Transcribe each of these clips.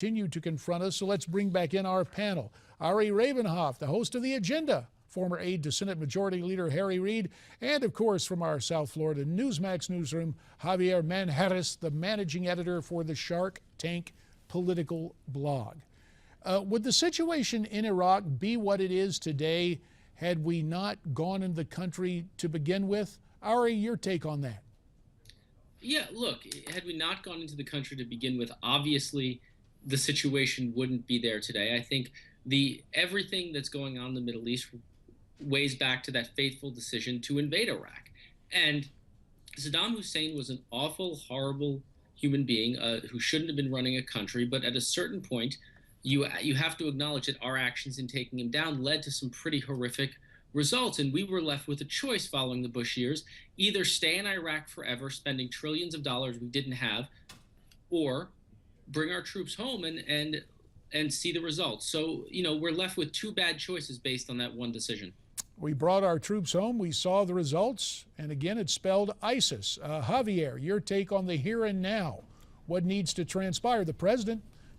continue to confront us, so let's bring back in our panel. Ari Rabin-Havt, the host of The Agenda, former aide to Senate Majority Leader Harry Reid, and of course from our South Florida Newsmax newsroom, Javier Manjarres, the managing editor for the Shark Tank political blog. Would the situation in Iraq be what it is today had we not gone into the country to begin with? Ari, your take on that? Yeah, look, had we not gone into the country to begin with, obviously the situation wouldn't be there today. I think everything that's going on in the Middle East weighs back to that fateful decision to invade Iraq. And Saddam Hussein was an awful, horrible human being who shouldn't have been running a country. But at a certain point, you have to acknowledge that our actions in taking him down led to some pretty horrific results. And we were left with a choice following the Bush years: either stay in Iraq forever, spending trillions of dollars we didn't have, or bring our troops home and see the results. So, we're left with two bad choices based on that one decision. We brought our troops home. We saw the results. And again, it spelled ISIS. Javier, your take on the here and now. What needs to transpire?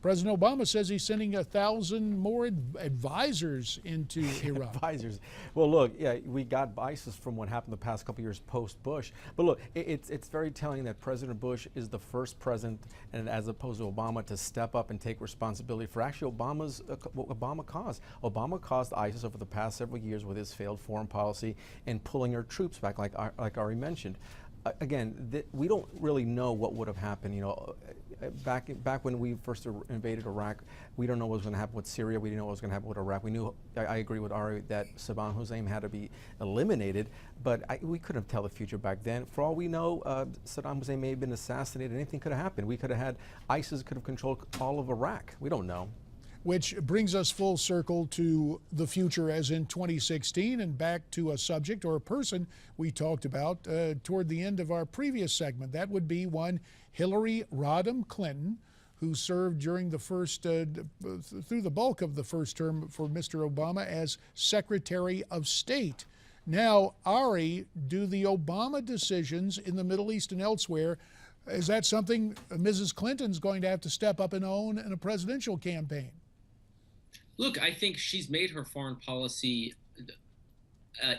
President Obama says he's sending 1,000 more advisors into Iraq. Advisors. Well, look, yeah, we got ISIS from what happened the past couple of years post-Bush. But look, it's very telling that President Bush is the first president, and as opposed to Obama, to step up and take responsibility for actually Obama caused. Obama caused ISIS over the past several years with his failed foreign policy and pulling our troops back, like Ari mentioned. Again, we don't really know what would have happened. Back when we first invaded Iraq, we don't know what was going to happen with Syria. We didn't know what was going to happen with Iraq. We knew, I agree with Ari, that Saddam Hussein had to be eliminated, but we couldn't tell the future back then. For all we know, Saddam Hussein may have been assassinated. Anything could have happened. We could have had ISIS could have controlled all of Iraq. We don't know. Which brings us full circle to the future as in 2016 and back to a subject or a person we talked about toward the end of our previous segment. That would be one Hillary Rodham Clinton, who served during the first, through the bulk of the first term for Mr. Obama as Secretary of State. Now, Ari, do the Obama decisions in the Middle East and elsewhere, is that something Mrs. Clinton's going to have to step up and own in a presidential campaign? Look, I think she's made her foreign policy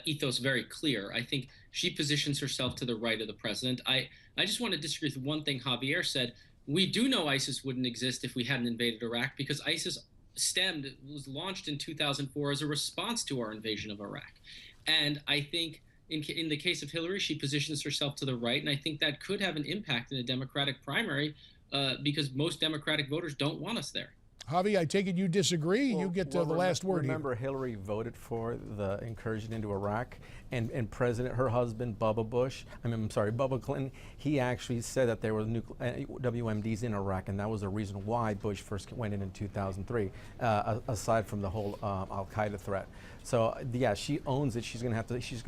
ethos very clear. I think she positions herself to the right of the president. I just want to disagree with one thing Javier said. We do know ISIS wouldn't exist if we hadn't invaded Iraq, because ISIS was launched in 2004 as a response to our invasion of Iraq. And I think in the case of Hillary, she positions herself to the right, and I think that could have an impact in a Democratic primary because most Democratic voters don't want us there. Javi, I take it you disagree. Well, you get the last word. Remember, Hillary voted for the incursion into Iraq, and her husband, Bubba Clinton, he actually said that there were WMDs in Iraq, and that was the reason why Bush first went in 2003, aside from the whole Al-Qaeda threat. So yeah, she owns it. She's going to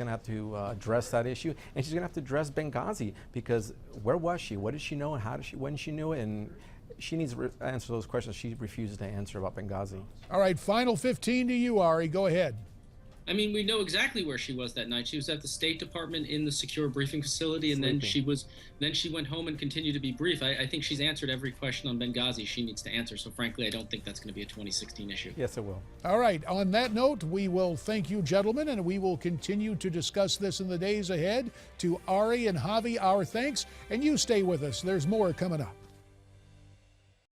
have to address that issue, and she's going to have to address Benghazi, because where was she? What did she know, and when she knew it? And she needs to answer those questions. She refuses to answer about Benghazi. All right, final 15 to you, Ari. Go ahead. I mean, we know exactly where she was that night. She was at the State Department in the secure briefing facility, and then she went home and continued to be brief. I think she's answered every question on Benghazi she needs to answer. So frankly, I don't think that's going to be a 2016 issue. Yes, it will. All right. On that note, we will thank you, gentlemen, and we will continue to discuss this in the days ahead. To Ari and Javi, our thanks, and you stay with us. There's more coming up.